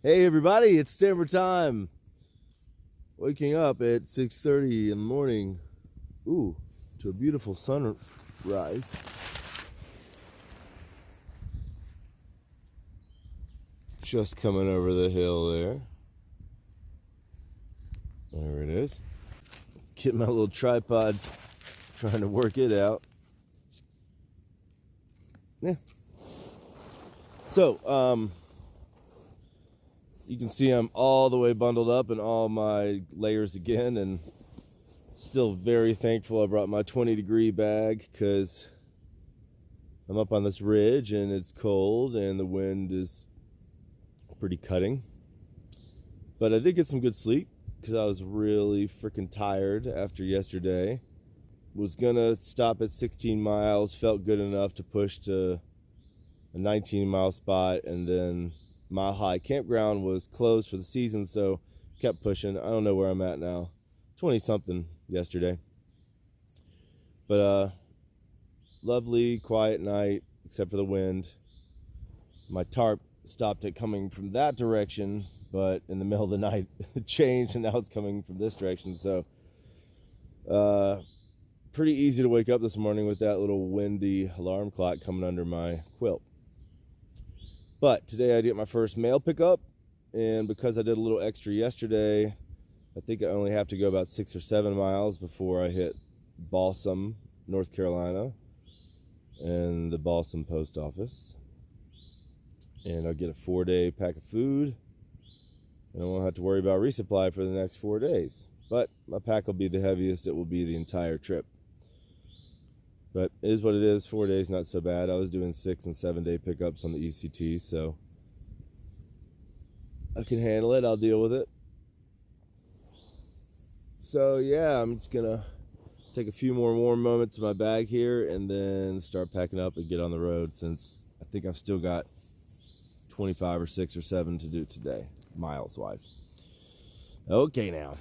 Hey everybody, it's Stanford time. Waking up at 6:30 in the morning. Ooh, to a beautiful sunrise. Just coming over the hill there. There it is. Get my little tripod, trying to work it out. Yeah. So, you can see I'm all the way bundled up in all my layers again, and still very thankful I brought my 20-degree bag because I'm up on this ridge and it's cold and the wind is pretty cutting. But I did get some good sleep because I was really freaking tired after yesterday. Was gonna stop at 16 miles, felt good enough to push to a 19-mile spot, and then Mile High Campground was closed for the season, so kept pushing. I don't know where I'm at now. 20 something yesterday. But lovely, quiet night, except for the wind. My tarp stopped it coming from that direction, but in the middle of the night it changed, and now it's coming from this direction. So pretty easy to wake up this morning with that little windy alarm clock coming under my quilt. But today I get my first mail pickup, and because I did a little extra yesterday, I think I only have to go about 6 or 7 miles before I hit Balsam, North Carolina, and the Balsam post office. And I'll get a 4-day pack of food, and I won't have to worry about resupply for the next 4 days. But my pack will be the heaviest it will be the entire trip. But it is what it is. 4 days, not so bad. I was doing 6 and 7 day pickups on the ECT, so I can handle it. I'll deal with it. So yeah, I'm just gonna take a few more warm moments in my bag here and then start packing up and get on the road, since I think I've still got 25 or 6 or 7 to do today, miles wise. Okay now.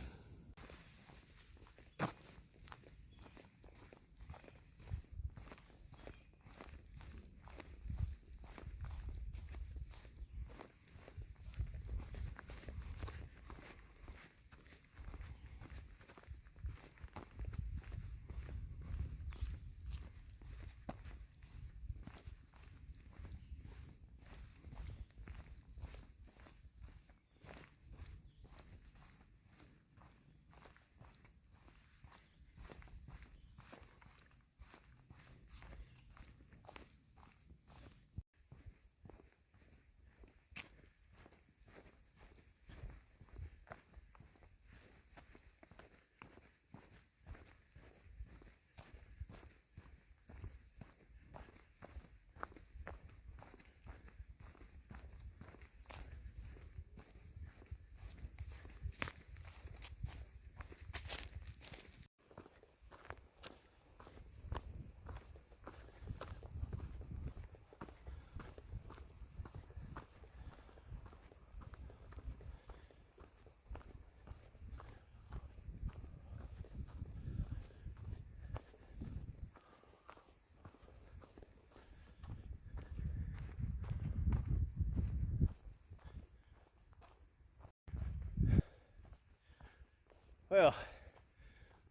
Well,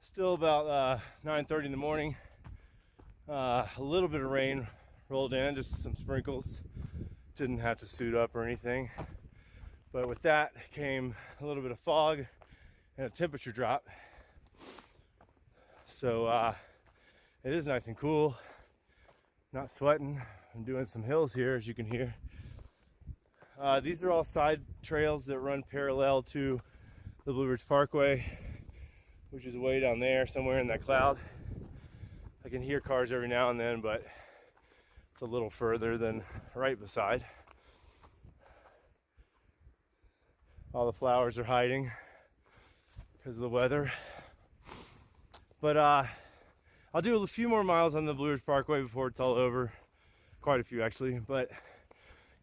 still about 9:30 in the morning. A little bit of rain rolled in, just some sprinkles. Didn't have to suit up or anything. But with that came a little bit of fog and a temperature drop. So it is nice and cool. Not sweating. I'm doing some hills here, as you can hear. These are all side trails that run parallel to the Blue Ridge Parkway, which is way down there somewhere in that cloud. I can hear cars every now and then, but it's a little further than right beside. All the flowers are hiding because of the weather. But I'll do a few more miles on the Blue Ridge Parkway before it's all over. Quite a few actually. But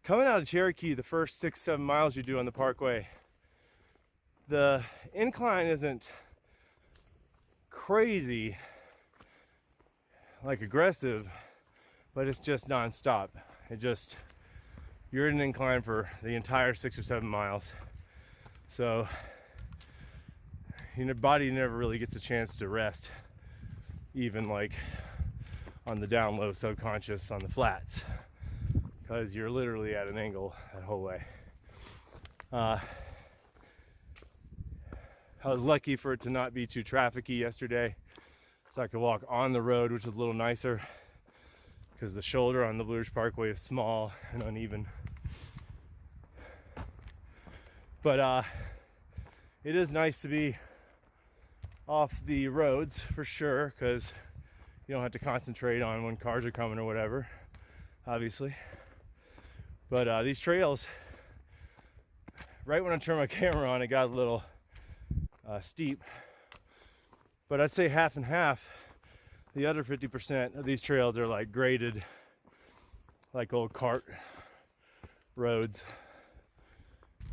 coming out of Cherokee, the first 6-7 miles you do on the Parkway, the incline isn't crazy, like aggressive, but it's just non-stop. It just you're in an incline for the entire 6 or 7 miles. So your body never really gets a chance to rest, even like on the down low subconscious on the flats, because you're literally at an angle that whole way. I was lucky for it to not be too trafficy yesterday, so I could walk on the road, which was a little nicer because the shoulder on the Blue Ridge Parkway is small and uneven. But it is nice to be off the roads for sure, because you don't have to concentrate on when cars are coming or whatever, obviously. But these trails, right when I turned my camera on, it got a little steep, but I'd say half and half. The other 50% of these trails are like graded, like old cart roads,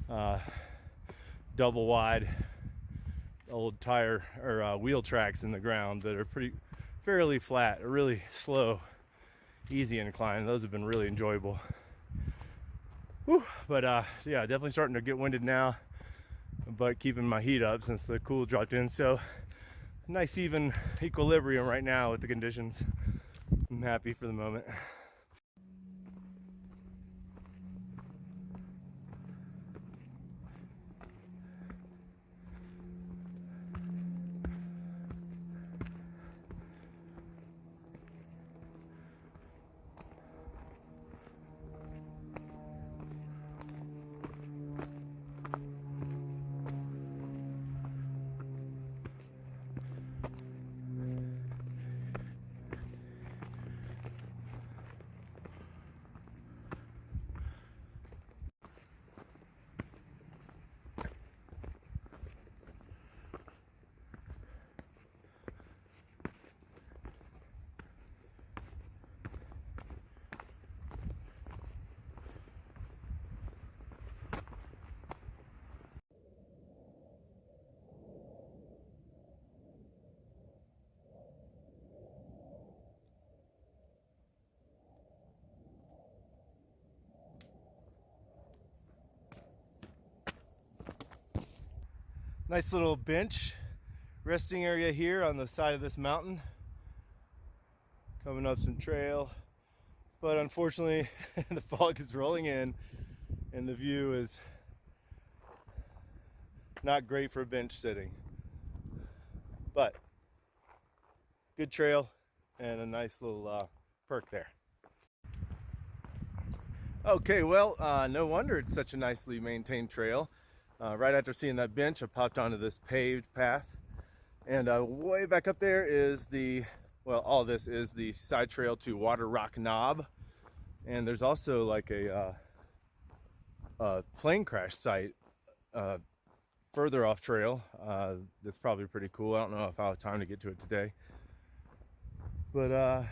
double wide old tire or wheel tracks in the ground that are fairly flat, a really slow, easy incline. Those have been really enjoyable. Whew. But yeah, definitely starting to get winded now, but keeping my heat up since the cool dropped in. So nice even equilibrium right now with the conditions. I'm happy for the moment. Nice little bench resting area here on the side of this mountain, coming up some trail, but unfortunately the fog is rolling in and the view is not great for a bench sitting, but good trail and a nice little perk there. Okay, well, no wonder it's such a nicely maintained trail. Right after seeing that bench, I popped onto this paved path, and way back up there is all this is the side trail to Water Rock Knob, and there's also like a plane crash site further off trail that's probably pretty cool. I don't know if I'll have time to get to it today, but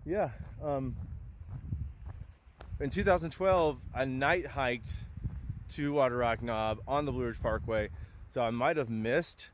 yeah, in 2012 I night hiked to Water Rock Knob on the Blue Ridge Parkway, so I might have missed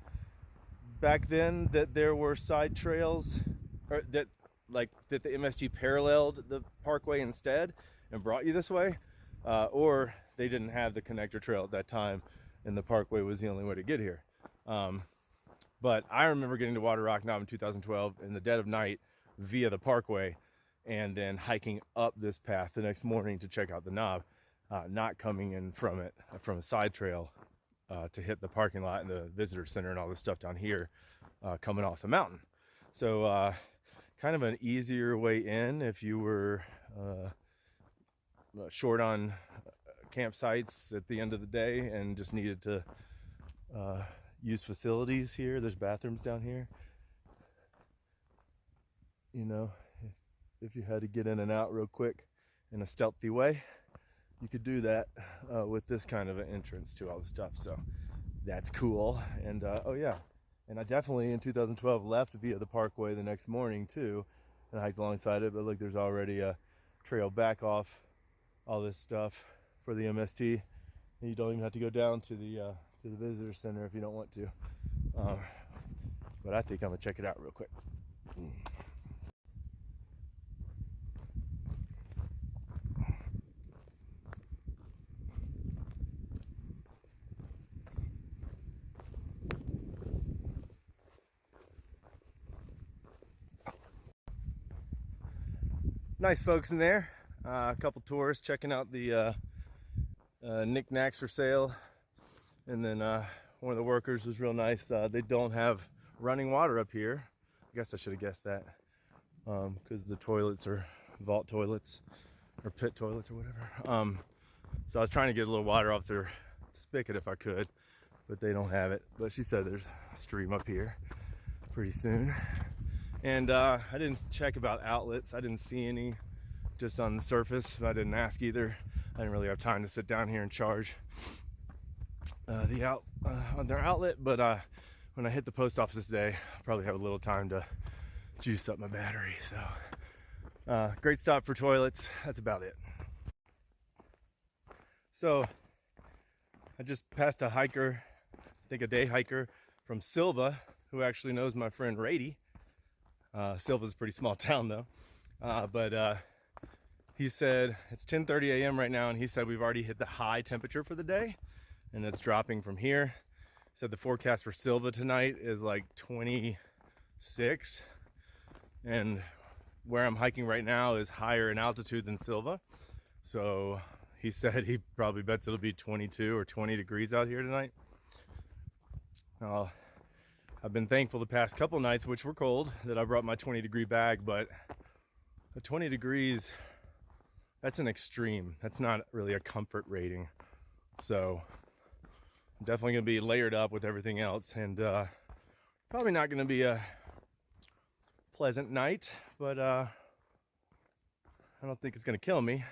back then that there were side trails, or that the MST paralleled the parkway instead and brought you this way, or they didn't have the connector trail at that time and the parkway was the only way to get here. But I remember getting to Water Rock Knob in 2012 in the dead of night via the parkway, and then hiking up this path the next morning to check out the knob. Not coming in from a side trail to hit the parking lot and the visitor center and all this stuff down here, coming off the mountain. So kind of an easier way in if you were short on campsites at the end of the day and just needed to use facilities here. There's bathrooms down here. You know, if you had to get in and out real quick in a stealthy way, you could do that with this kind of an entrance to all the stuff. So that's cool. And oh yeah, and I definitely in 2012 left via the parkway the next morning too, and hiked alongside it. But look, there's already a trail back off all this stuff for the MST, and you don't even have to go down to the visitor center if you don't want to. But I think I'm gonna check it out real quick. nice folks in there. A couple tourists checking out the knickknacks for sale. And then one of the workers was real nice. They don't have running water up here. I guess I should have guessed that, because the toilets are vault toilets or pit toilets or whatever. So I was trying to get a little water off their spigot if I could, but they don't have it. But she said there's a stream up here pretty soon. And I didn't check about outlets. I didn't see any just on the surface. I didn't ask either. I didn't really have time to sit down here and charge on their outlet, but when I hit the post office today, I'll probably have a little time to juice up my battery. So great stop for toilets. That's about it. So I just passed a hiker, I think a day hiker from Silva, who actually knows my friend Rady. Silva's a pretty small town though, but he said it's 10:30 a.m. right now, and he said we've already hit the high temperature for the day, and it's dropping from here. Said the forecast for Silva tonight is like 26, and where I'm hiking right now is higher in altitude than Silva. So he said he probably bets it'll be 22 or 20 degrees out here tonight. I've been thankful the past couple nights, which were cold, that I brought my 20-degree bag, but the 20 degrees, that's an extreme. That's not really a comfort rating. So I'm definitely going to be layered up with everything else, and probably not going to be a pleasant night, but I don't think it's going to kill me.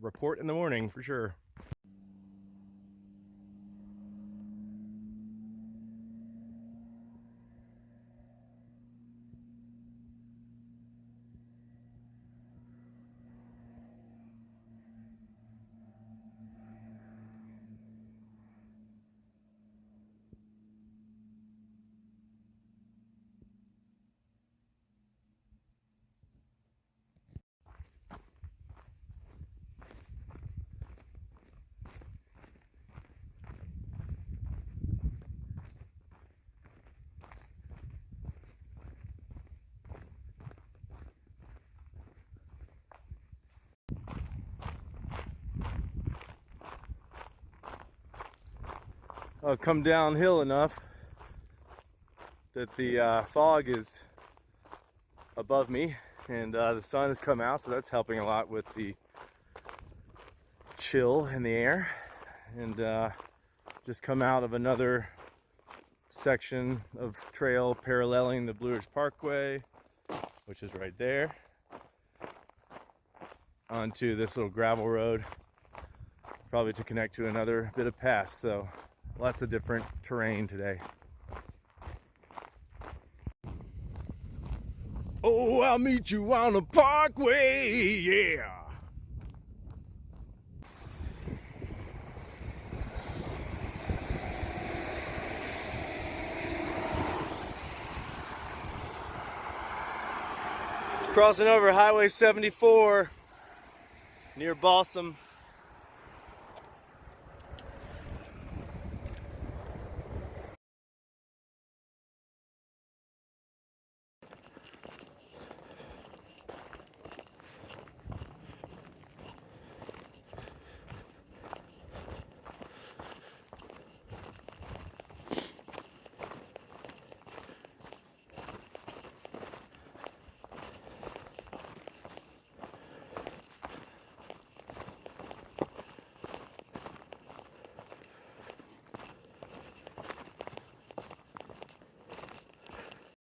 Report in the morning for sure. I've come downhill enough that the fog is above me, and the sun has come out, so that's helping a lot with the chill in the air. And just come out of another section of trail paralleling the Blue Ridge Parkway, which is right there, onto this little gravel road, probably to connect to another bit of path. So lots of different terrain today. Oh, I'll meet you on the parkway, yeah. Crossing over Highway 74 near Balsam.